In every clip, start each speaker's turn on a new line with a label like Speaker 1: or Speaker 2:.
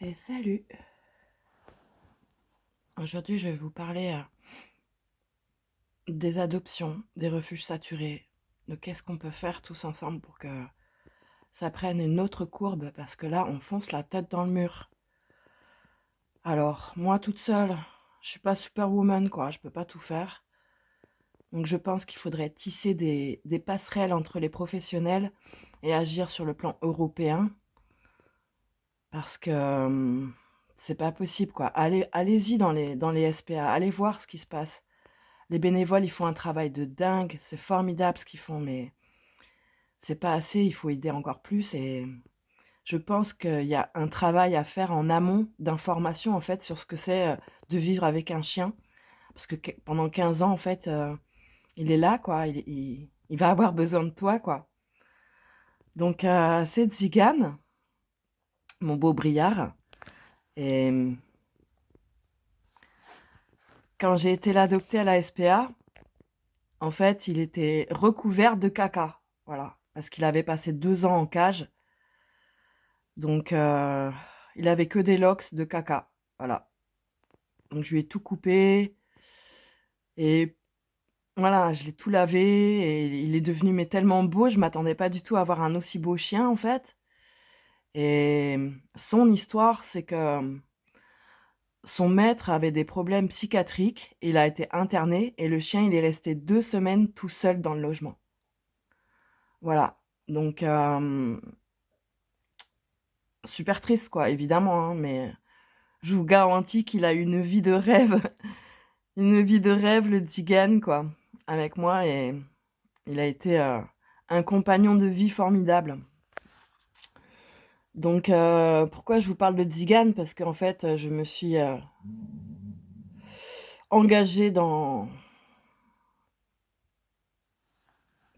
Speaker 1: Et salut! Aujourd'hui, je vais vous parler des adoptions, des refuges saturés, de qu'est-ce qu'on peut faire tous ensemble pour que ça prenne une autre courbe, parce que là, on fonce la tête dans le mur. Alors, moi toute seule, je suis pas superwoman, quoi, je peux pas tout faire. Donc, je pense qu'il faudrait tisser des passerelles entre les professionnels et agir sur le plan européen, parce que c'est pas possible, quoi. Allez-y dans les SPA, allez voir ce qui se passe. Les bénévoles, ils font un travail de dingue, c'est formidable ce qu'ils font, mais c'est pas assez, il faut aider encore plus et je pense qu'il y a un travail à faire en amont d'information, en fait, sur ce que c'est, de vivre avec un chien. Parce que pendant 15 ans, en fait, il est là, quoi, il va avoir besoin de toi, quoi. Donc c'est Zigane, mon beau Briard et quand j'ai été l'adopter à la SPA, en fait, il était recouvert de caca, voilà, parce qu'il avait passé 2 ans en cage. Donc il avait que des locks de caca, voilà. Donc je lui ai tout coupé et voilà, je l'ai tout lavé et il est devenu mais tellement beau, je m'attendais pas du tout à avoir un aussi beau chien, en fait et son histoire, c'est que, son maître avait des problèmes psychiatriques, il a été interné et le chien, il est resté 2 semaines tout seul dans le logement. Voilà, donc super triste, quoi, évidemment, hein, mais je vous garantis qu'il a eu une vie de rêve. Une vie de rêve, le Tzigane, quoi, avec moi et il a été, un compagnon de vie formidable. Donc pourquoi je vous parle de Tzigane? Parce qu'en fait, je me suis, engagée dans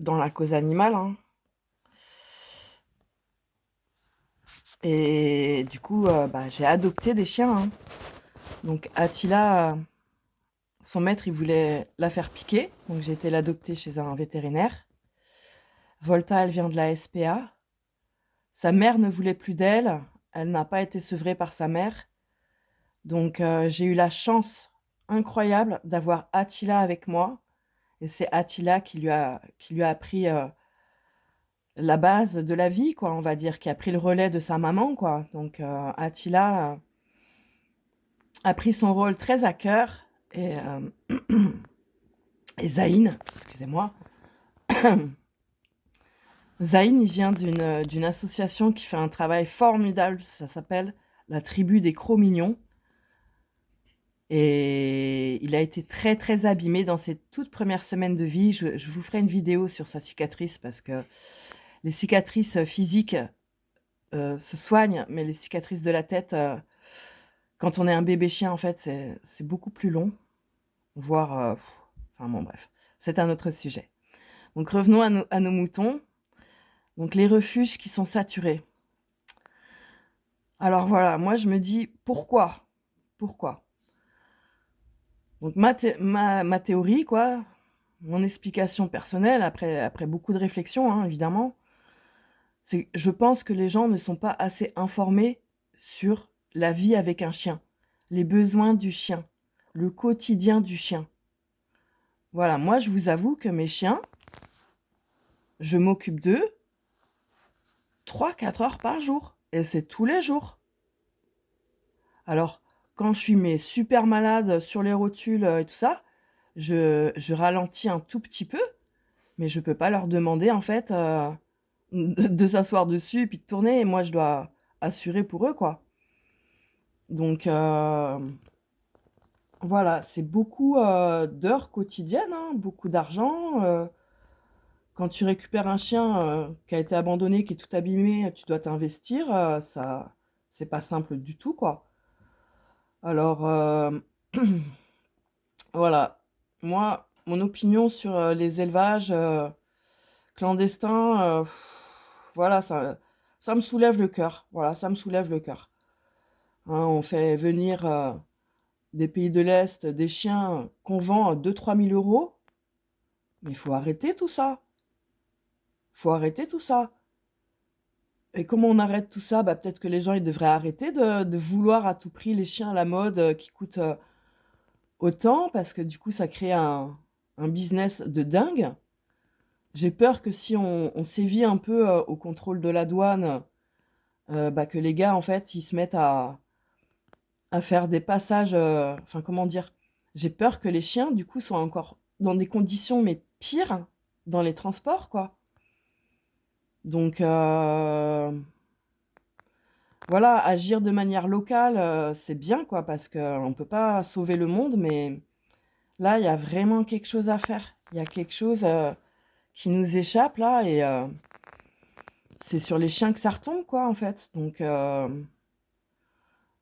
Speaker 1: la cause animale, hein et du coup, bah, j'ai adopté des chiens, hein. Donc Attila, son maître, il voulait la faire piquer, donc j'ai été l'adopter chez un vétérinaire. Volta, elle vient de la SPA. Sa mère ne voulait plus d'elle, elle n'a pas été sevrée par sa mère. Donc j'ai eu la chance incroyable d'avoir Attila avec moi et c'est Attila qui lui a appris, la base de la vie, quoi, on va dire, qui a pris le relais de sa maman, quoi. Donc Attila, a pris son rôle très à cœur et Zayn, excusez-moi, Zayn, il vient d'une association qui fait un travail formidable, ça s'appelle la Tribu des Cro-Mignons. Et il a été très, très abîmé dans ses toutes premières semaines de vie. Je vous ferai une vidéo sur sa cicatrice parce que les cicatrices, physiques, se soignent, mais les cicatrices de la tête, quand on est un bébé chien, en fait, c'est beaucoup plus long, voire, enfin bon bref, c'est un autre sujet. Donc revenons à nos moutons. Donc les refuges qui sont saturés. Alors voilà, moi je me dis: «Pourquoi? Pourquoi?» Donc ma théorie, quoi, mon explication personnelle après beaucoup de réflexion, hein, évidemment, c'est je pense que les gens ne sont pas assez informés sur la vie avec un chien, les besoins du chien, le quotidien du chien. Voilà, moi je vous avoue que mes chiens, je m'occupe d'eux 3-4 heures par jour et c'est tous les jours. Alors, quand je suis mais super malade sur les rotules, et tout ça, je ralentis un tout petit peu, mais je peux pas leur demander en fait, de s'asseoir dessus et puis de tourner et moi je dois assurer pour eux, quoi. Donc voilà, c'est beaucoup, d'heures quotidiennes, hein, beaucoup d'argent, quand tu récupères un chien, qui a été abandonné, qui est tout abîmé, tu dois t'investir, ça c'est pas simple du tout, quoi. Alors, voilà, moi, mon opinion sur, les élevages, clandestins, voilà, ça me soulève le cœur. Voilà, ça me soulève le cœur. Hein, on fait venir, des pays de l'Est des chiens qu'on vend à 2 000 à 3 000 €. Mais il faut arrêter tout ça. Faut arrêter tout ça. Et comment on arrête tout ça? Bah, peut-être que les gens, ils devraient arrêter de vouloir à tout prix les chiens à la mode, qui coûtent, autant parce que du coup, ça crée un business de dingue. J'ai peur que si on sévit un peu, au contrôle de la douane, bah, que les gars, en fait, ils se mettent à faire des passages, enfin, comment dire? J'ai peur que les chiens, du coup, soient encore dans des conditions, mais pires, dans les transports, quoi. Donc voilà, agir de manière locale, c'est bien, quoi, parce qu'on peut pas sauver le monde, mais là, il y a vraiment quelque chose à faire. Il y a quelque chose, qui nous échappe là et c'est sur les chiens que ça retombe, quoi, en fait. Donc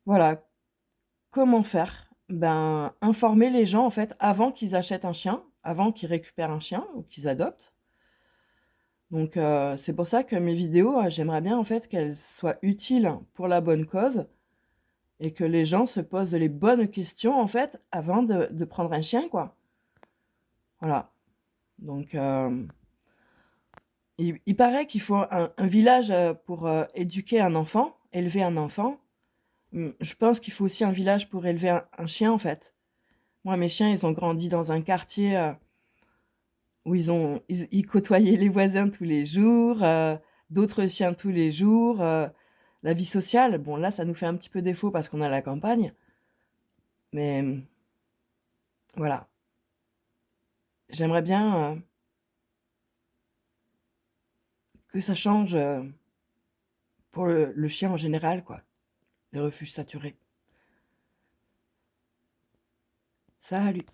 Speaker 1: voilà, comment faire? Ben, informer les gens, en fait, avant qu'ils achètent un chien, avant qu'ils récupèrent un chien ou qu'ils adoptent. Donc c'est pour ça que mes vidéos, j'aimerais bien, en fait, qu'elles soient utiles pour la bonne cause et que les gens se posent les bonnes questions, en fait, avant de prendre un chien, quoi. Voilà. Donc il paraît qu'il faut un village, pour, éduquer un enfant, élever un enfant. Je pense qu'il faut aussi un village pour élever un chien, en fait. Moi, mes chiens, ils ont grandi dans un quartier, où ils côtoyaient les voisins tous les jours, d'autres chiens tous les jours, la vie sociale, bon là, ça nous fait un petit peu défaut parce qu'on a la campagne, mais voilà. J'aimerais bien, que ça change, pour le chien en général, quoi, les refuges saturés. Salut.